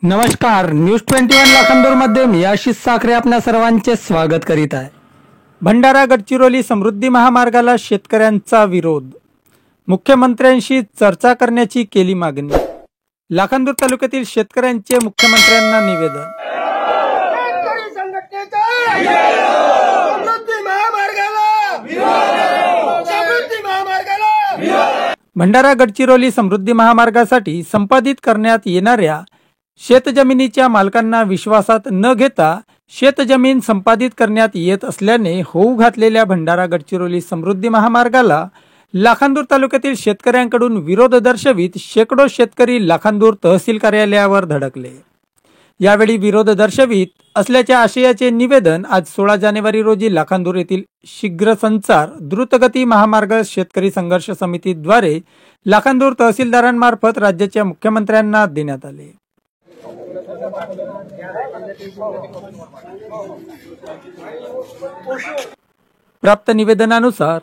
नमस्कार, न्यूज 21 लाखांदूरमध्ये मी आशिष साखरे आपल्या सर्वांचे स्वागत करीत आहे। भंडारा गडचिरोली समृद्धी महामार्गाला शेतकऱ्यांचा विरोध, मुख्यमंत्र्यांशी चर्चा करण्याची केली मागणी। लाखांदूर तालुक्यातील शेतकऱ्यांचे मुख्यमंत्र्यांना निवेदन। भंडारा गडचिरोली समृद्धी महामार्गासाठी संपादित करण्यात येणाऱ्या शेतजमिनीच्या मालकांना विश्वासात न घेता शेतजमीन संपादित करण्यात येत असल्याने होऊ घातलेल्या भंडारा गडचिरोली समृद्धी महामार्गाला लाखांदूर तालुक्यातील शेतकऱ्यांकडून विरोध दर्शवित शेकडो शेतकरी लाखांदूर तहसील कार्यालयावर धडकले। यावेळी विरोध दर्शवित असल्याच्या आशयाचे निवेदन आज 16 जानेवारी रोजी लाखांदूर येथील शीघ्र संचार द्रुतगती महामार्ग शेतकरी संघर्ष समितीद्वारे लाखांदूर तहसीलदारांमार्फत राज्याच्या मुख्यमंत्र्यांना देण्यात आले। प्राप्त निवेदनानुसार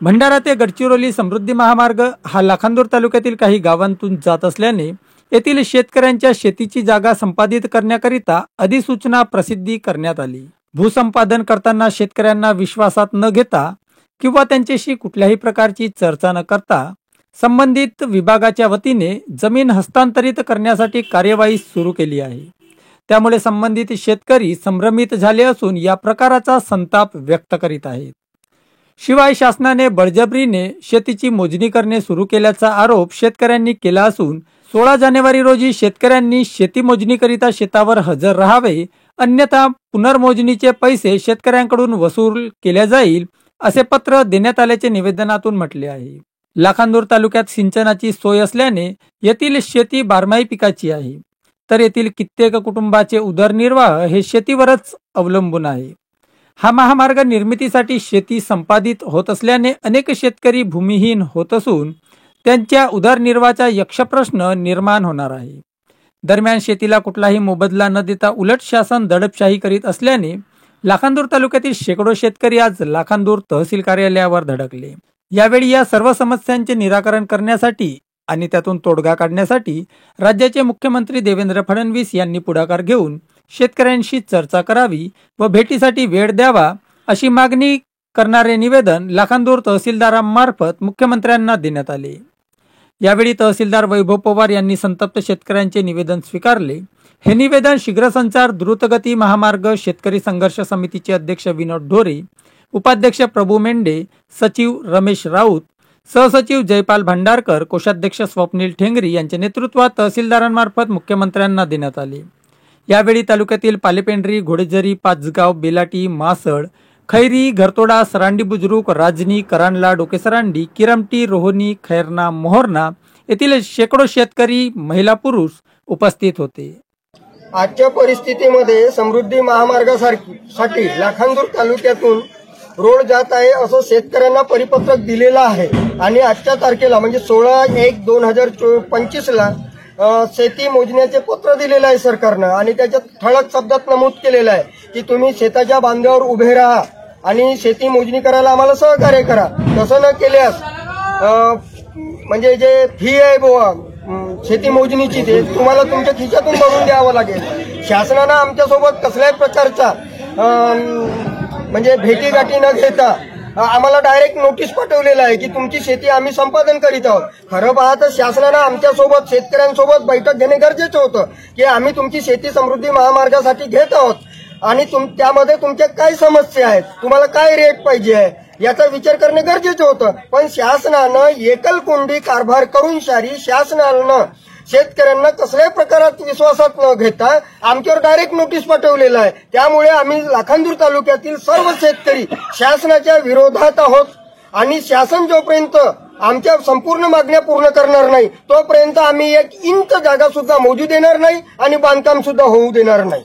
भंडारा ते गडचिरोली समृद्धी महामार्ग हा लाखांदूर तालुक्यातील काही गावांतून जात असल्याने येथील शेतकऱ्यांच्या शेतीची जागा संपादित करण्याकरिता अधिसूचना प्रसिद्धी करण्यात आली। भूसंपादन करताना शेतकऱ्यांना विश्वासात न घेता किंवा त्यांच्याशी कुठल्याही प्रकारची चर्चा न करता संबंधित विभागाच्या वतीने जमीन हस्तांतरित करण्यासाठी कार्यवाही सुरू केली आहे। त्यामुळे संबंधित शेतकरी संभ्रमित झाले असून या प्रकाराचा संताप व्यक्त करीत आहेत। शिवाय शासनाने बळजबरीने शेतीची मोजणी करणे सुरू केल्याचा आरोप शेतकऱ्यांनी केला असून 16 जानेवारी रोजी शेतकऱ्यांनी शेती मोजणीकरिता शेतावर हजर राहावे, अन्यथा पुनर्मोजणीचे पैसे शेतकऱ्यांकडून वसूल केले जाईल असे पत्र देण्यात आल्याचे निवेदनातून म्हटले आहे। लाखांदूर तालुक्यात सिंचनाची सोय असल्याने येथील शेती बारमाही पिकाची आहे, तर येथील कित्येक कुटुंबाचे उदरनिर्वाह हे शेतीवरच अवलंबून आहे। हा महामार्ग निर्मितीसाठी शेती संपादित होत असल्याने अनेक शेतकरी भूमिहीन होत असून त्यांच्या उदरनिर्वाहाचा यक्ष प्रश्न निर्माण होणार आहे। दरम्यान शेतीला कुठलाही मोबदला न देता उलट शासन दडपशाही करीत असल्याने लाखांदूर तालुक्यातील शेकडो शेतकरी आज लाखांदूर तहसील कार्यालयावर धडकले। यावेळी या सर्व समस्यांचे निराकरण करण्यासाठी आणि त्यातून तोडगा काढण्यासाठी राज्याचे मुख्यमंत्री देवेंद्र फडणवीस यांनी पुढाकार घेऊन शेतकऱ्यांशी चर्चा करावी व भेटीसाठी वेळ द्यावा अशी मागणी करणारे निवेदन लाखांदूर तहसीलदारांमार्फत मुख्यमंत्र्यांना देण्यात आले। यावेळी तहसीलदार वैभव पवार यांनी संतप्त शेतकऱ्यांचे निवेदन स्वीकारले। हे निवेदन शीघ्र संचार द्रुतगती महामार्ग शेतकरी संघर्ष समितीचे अध्यक्ष विनोद ढोरे, उपाध्यक्ष प्रभू मेंढे, सचिव रमेश राऊत, सहसचिव जयपाल भांडारकर, कोषाध्यक्ष स्वप्नील ठेंगरी यांच्या नेतृत्वात तहसीलदारांमार्फत मुख्यमंत्र्यांना देण्यात आले। यावेळी तालुक्यातील पालेपेंढरी, घोडेझरी, पाचगाव, बेलाटी, मासळ, खैरी, घरतोडा, सरांडी बुजुर्ग, राजनी, करांडला, डोकेसरांडी, किरमटी, रोहनी, खैरना, मोहरना येथील शेकडो शेतकरी, महिला, पुरुष उपस्थित होते। आजच्या परिस्थितीमध्ये समृद्धी महामार्गासाठी लाखांदूर तालुक्यातून रोड जात आहे असं शेतकऱ्यांना परिपत्रक दिलेलं आहे आणि आजच्या तारखेला म्हणजे 16/1/2025 ला शेती मोजण्याचे पत्र दिलेलं आहे सरकारनं आणि त्याच्यात ठळक शब्दात नमूद केलेलं आहे की तुम्ही शेताच्या बांधावर उभे राहा आणि शेती मोजणी करायला आम्हाला सहकार्य करा। तसं न केल्यास म्हणजे जे फी आहे बुवा शेती मोजणीची ते तुम्हाला तुमच्या खिशातून भरून द्यावं लागेल। शासनानं आमच्यासोबत कसल्याही प्रकारचा म्हणजे भेटीगाठी न घेता आम्हाला डायरेक्ट नोटीस पाठवलेलं आहे की तुमची शेती आम्ही संपादन करीत आहोत। खरं पाहता शासनानं आमच्यासोबत शेतकऱ्यांसोबत बैठक घेणे गरजेचं होतं की आम्ही तुमची शेती समृद्धी महामार्गासाठी घेत आहोत आणि त्यामध्ये तुमच्या काय समस्या आहेत, तुम्हाला काय रेट पाहिजे आहे याचा विचार करणे गरजेचं होतं। पण शासनानं एकलकोंडी कारभार करून शासनानं शेतकऱ्यांना कसल्याही प्रकारात विश्वासात न घेता आमच्यावर डायरेक्ट नोटीस पाठवलेलं आहे। त्यामुळे आम्ही लाखांदूर तालुक्यातील सर्व शेतकरी शासनाच्या विरोधात आहोत आणि शासन जोपर्यंत आमच्या संपूर्ण मागण्या पूर्ण करणार नाही तोपर्यंत आम्ही 1 इंच जागा सुद्धा मोजू देणार नाही आणि बांधकाम सुद्धा होऊ देणार नाही।